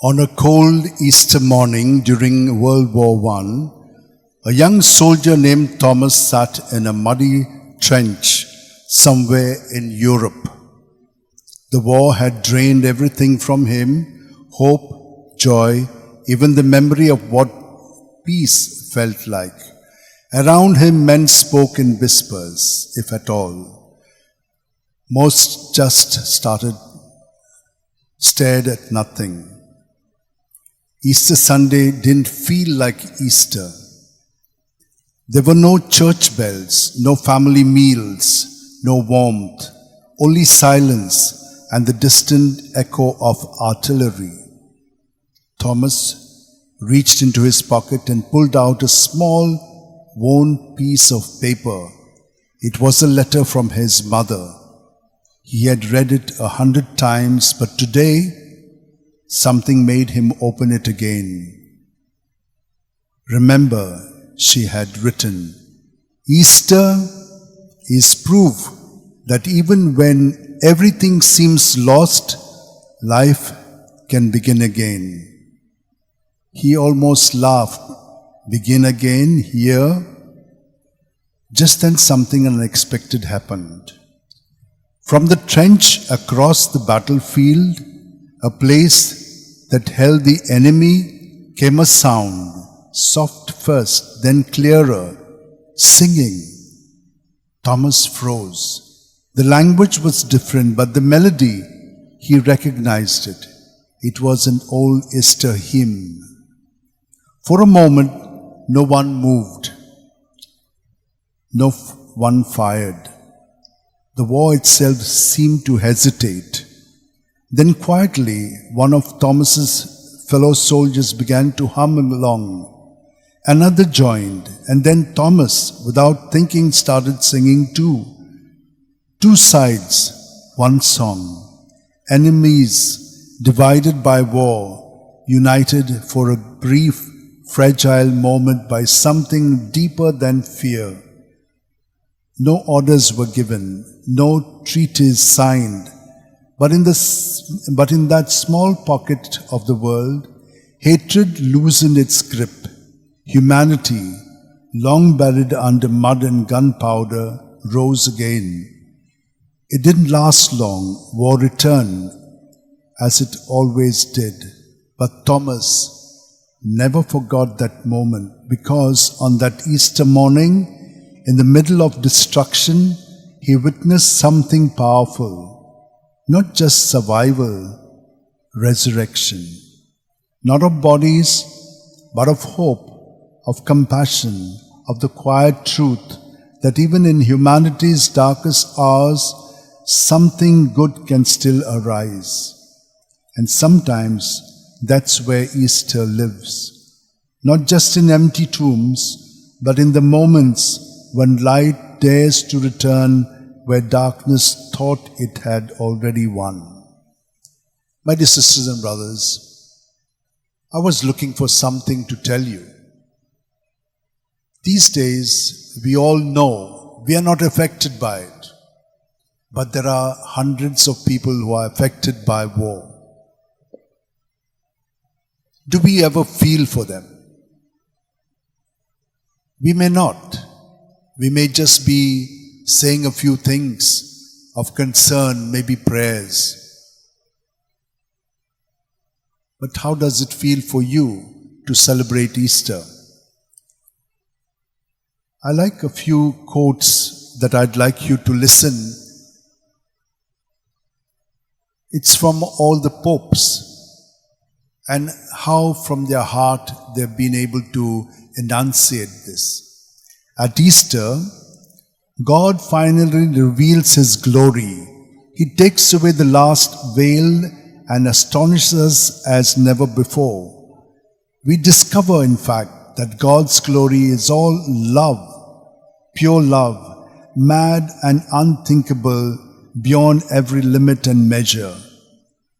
On a cold Easter morning during World War I, a young soldier named Thomas sat in a muddy trench somewhere in Europe. The war had drained everything from him: hope, joy, even the memory of what peace felt like. Around him, men spoke in whispers, if at all. Most just stared at nothing. Easter Sunday didn't feel like Easter. There were no church bells, no family meals, no warmth, only silence and the distant echo of artillery. Thomas reached into his pocket and pulled out a small, worn piece of paper. It was a letter from his mother. He had read it 100 times, but today something made him open it again. Remember, she had written, Easter is proof that even when everything seems lost, life can begin again. He almost laughed. Begin again here? Just then something unexpected happened. From the trench across the battlefield, a place that held the enemy, came a sound, soft first, then clearer, singing. Thomas froze. The language was different, but the melody, he recognized it. It was an old Easter hymn. For a moment, no one moved. No one fired. The war itself seemed to hesitate. Then quietly, one of Thomas's fellow soldiers began to hum along. Another joined, and then Thomas, without thinking, started singing too. Two sides, one song. Enemies, divided by war, united for a brief, fragile moment by something deeper than fear. No orders were given, no treaties signed. But in that small pocket of the world, hatred loosened its grip. Humanity, long buried under mud and gunpowder, rose again. It didn't last long. War returned, as it always did. But Thomas never forgot that moment, because on that Easter morning, in the middle of destruction, he witnessed something powerful. Not just survival, resurrection. Not of bodies, but of hope, of compassion, of the quiet truth that even in humanity's darkest hours, something good can still arise. And sometimes that's where Easter lives. Not just in empty tombs, but in the moments when light dares to return where darkness thought it had already won. My dear sisters and brothers, I was looking for something to tell you. These days, we all know we are not affected by it, but there are hundreds of people who are affected by war. Do we ever feel for them? We may not. We may just be saying a few things of concern, maybe prayers. But how does it feel for you to celebrate Easter? I like a few quotes that I'd like you to listen. It's from all the popes, and how from their heart they've been able to enunciate this. At Easter, God finally reveals His glory. He takes away the last veil and astonishes us as never before. We discover, in fact, that God's glory is all love, pure love, mad and unthinkable, beyond every limit and measure.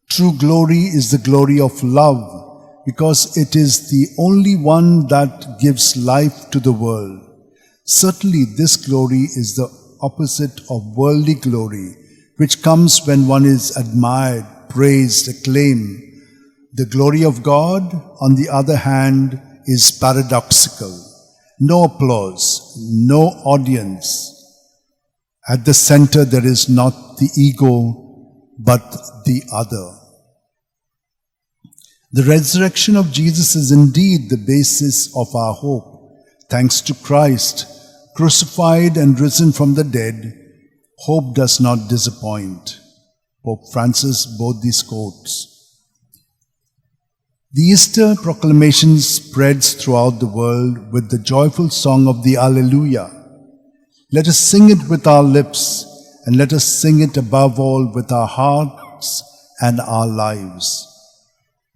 True glory is the glory of love, because it is the only one that gives life to the world. Certainly, this glory is the opposite of worldly glory, which comes when one is admired, praised, acclaimed. The glory of God, on the other hand, is paradoxical. No applause, no audience. At the center there is not the ego, but the other. The resurrection of Jesus is indeed the basis of our hope. Thanks to Christ, crucified and risen from the dead, hope does not disappoint. Pope Francis both these quotes. The Easter proclamation spreads throughout the world with the joyful song of the Alleluia. Let us sing it with our lips, and let us sing it above all with our hearts and our lives.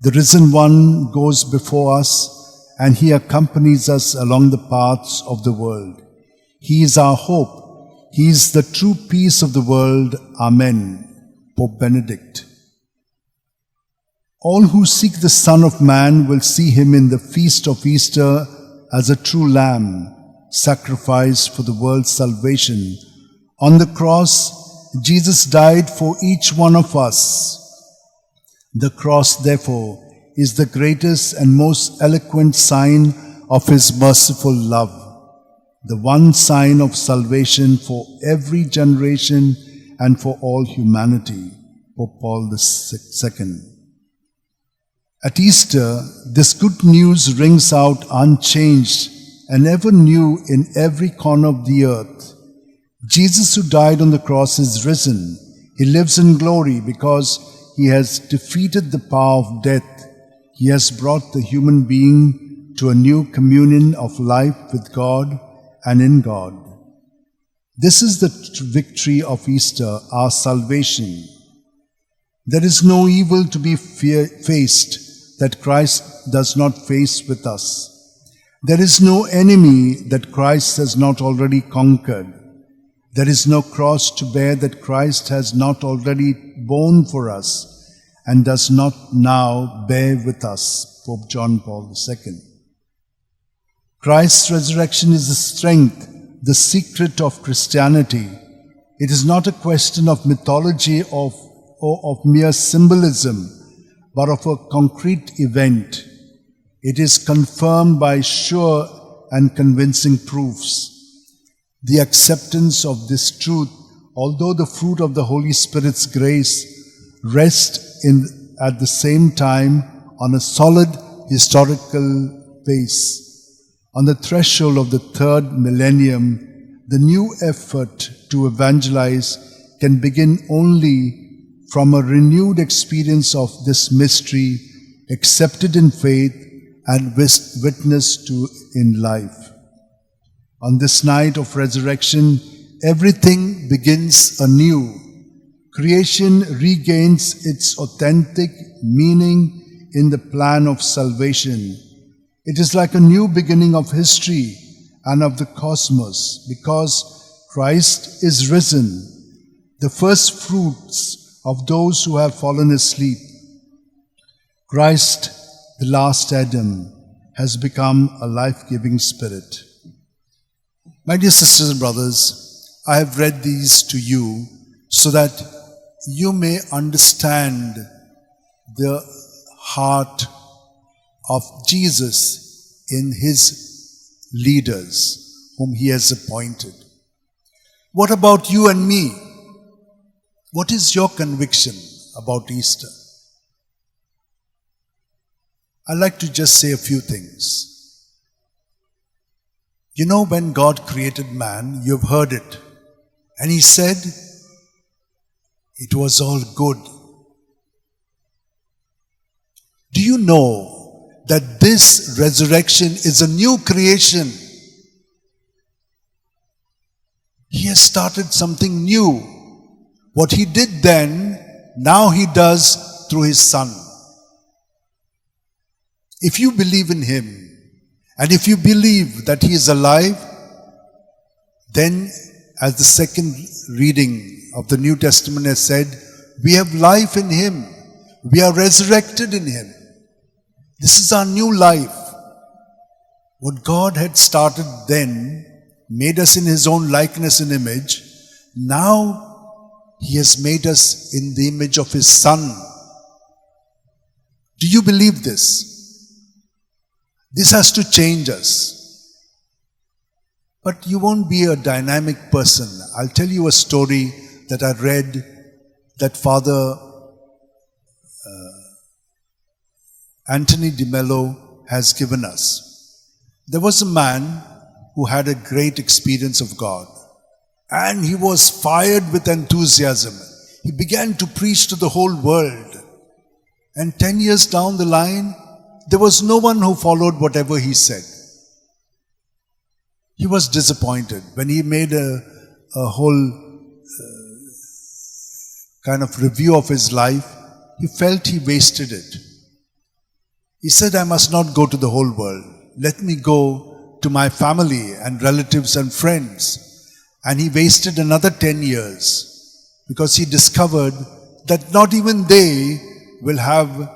The risen one goes before us, and he accompanies us along the paths of the world. He is our hope. He is the true peace of the world. Amen. Pope Benedict. All who seek the Son of Man will see him in the feast of Easter as a true lamb, sacrificed for the world's salvation. On the cross, Jesus died for each one of us. The cross, therefore, is the greatest and most eloquent sign of his merciful love, the one sign of salvation for every generation and for all humanity. Pope Paul II. At Easter, this good news rings out unchanged and ever new in every corner of the earth. Jesus, who died on the cross, is risen. He lives in glory because he has defeated the power of death. He has brought the human being to a new communion of life with God and in God. This is the victory of Easter, our salvation. There is no evil to be faced that Christ does not face with us. There is no enemy that Christ has not already conquered. There is no cross to bear that Christ has not already borne for us and does not now bear with us. Pope John Paul II. Christ's resurrection is the strength, the secret of Christianity. It is not a question of mythology or of mere symbolism, but of a concrete event. It is confirmed by sure and convincing proofs. The acceptance of this truth, although the fruit of the Holy Spirit's grace, rests at the same time on a solid historical base. On the threshold of the third millennium, the new effort to evangelize can begin only from a renewed experience of this mystery, accepted in faith and witnessed to in life. On this night of resurrection, everything begins anew. Creation regains its authentic meaning in the plan of salvation. It is like a new beginning of history and of the cosmos, because Christ is risen, the first fruits of those who have fallen asleep. Christ, the last Adam, has become a life-giving spirit. My dear sisters and brothers, I have read these to you so that you may understand the heart of Jesus in his leaders whom he has appointed. What about you and me? What is your conviction about Easter? I'd like to just say a few things. You know, when God created man, you've heard it, and he said, it was all good. Do you know that this resurrection is a new creation? He has started something new. What he did then, now he does through his Son. If you believe in him, and if you believe that he is alive, then, as the second reading of the New Testament has said, we have life in him. We are resurrected in him. This is our new life. What God had started then, made us in his own likeness and image, now he has made us in the image of his Son. Do you believe this? This has to change us. But you won't be a dynamic person. I'll tell you a story that I read that Father Anthony de Mello has given us. There was a man who had a great experience of God, and he was fired with enthusiasm. He began to preach to the whole world. And 10 years down the line, there was no one who followed whatever he said. He was disappointed when he made a whole kind of review of his life. He felt he wasted it. He said, I must not go to the whole world. Let me go to my family and relatives and friends. And he wasted another 10 years because he discovered that not even they will have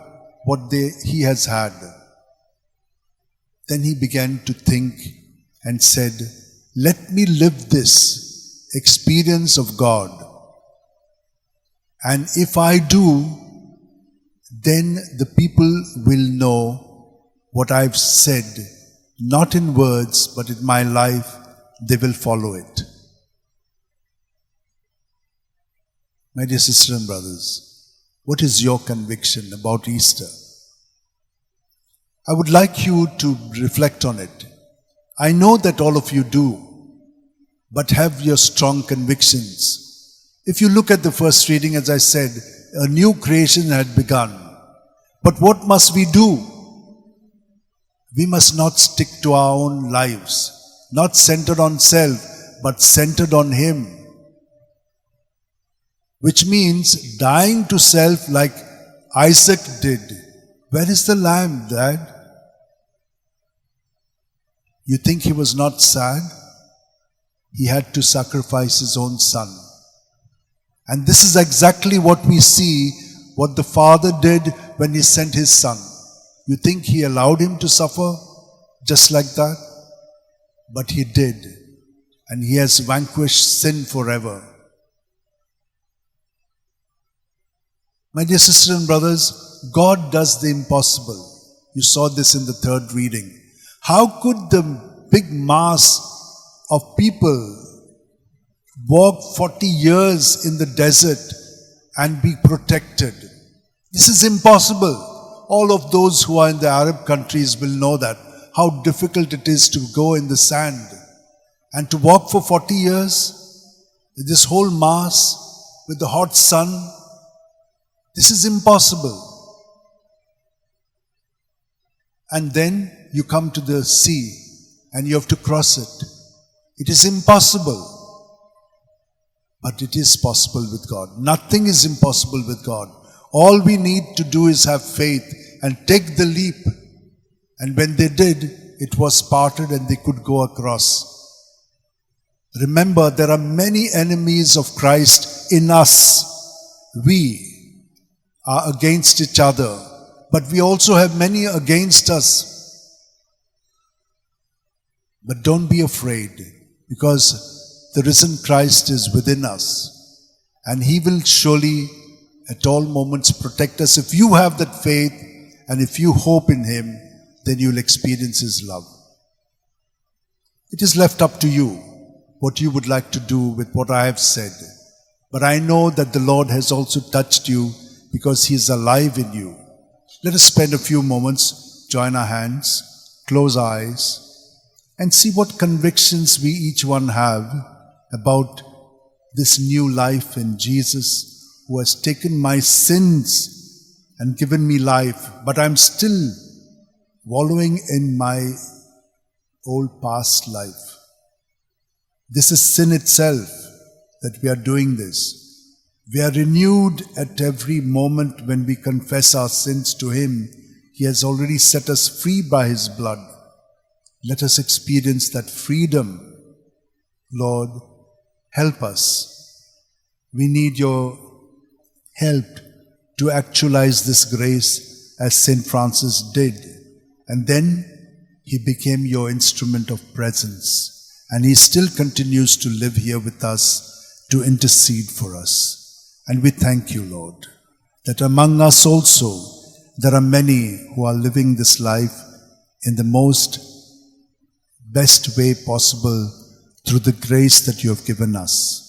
what he has had. Then he began to think and said, let me live this experience of God. And if I do, then the people will know what I've said, not in words, but in my life, they will follow it. My dear sisters and brothers, what is your conviction about Easter? I would like you to reflect on it. I know that all of you do, but have your strong convictions. If you look at the first reading, as I said, a new creation had begun. But what must we do? We must not stick to our own lives, not centered on self, but centered on Him. Which means dying to self like Isaac did. Where is the lamb, Dad? You think he was not sad? He had to sacrifice his own son. And this is exactly what we see, what the Father did when He sent His Son. You think He allowed Him to suffer just like that? But He did. And He has vanquished sin forever. My dear sisters and brothers, God does the impossible. You saw this in the third reading. How could the big mass of people walk 40 years in the desert and be protected? This is impossible. All of those who are in the Arab countries will know that, how difficult it is to go in the sand and to walk for 40 years with this whole mass, with the hot sun. This is impossible. And then you come to the sea and you have to cross it. It is impossible. But it is possible with God. Nothing is impossible with God. All we need to do is have faith and take the leap. And when they did, it was parted and they could go across. Remember, there are many enemies of Christ in us. We are against each other, but we also have many against us. But don't be afraid, because the risen Christ is within us, and He will surely at all moments protect us. If you have that faith and if you hope in Him, then you'll experience His love. It is left up to you what you would like to do with what I have said. But I know that the Lord has also touched you because He is alive in you. Let us spend a few moments, join our hands, close our eyes, and see what convictions we each one have about this new life in Jesus, who has taken my sins and given me life, but I'm still wallowing in my old past life. This is sin itself that we are doing this. We are renewed at every moment when we confess our sins to Him. He has already set us free by His blood. Let us experience that freedom. Lord, help us. We need your help to actualize this grace as St. Francis did. And then he became your instrument of presence. And he still continues to live here with us to intercede for us. And we thank you, Lord, that among us also There are many who are living this life in the most best way possible through the grace that you have given us.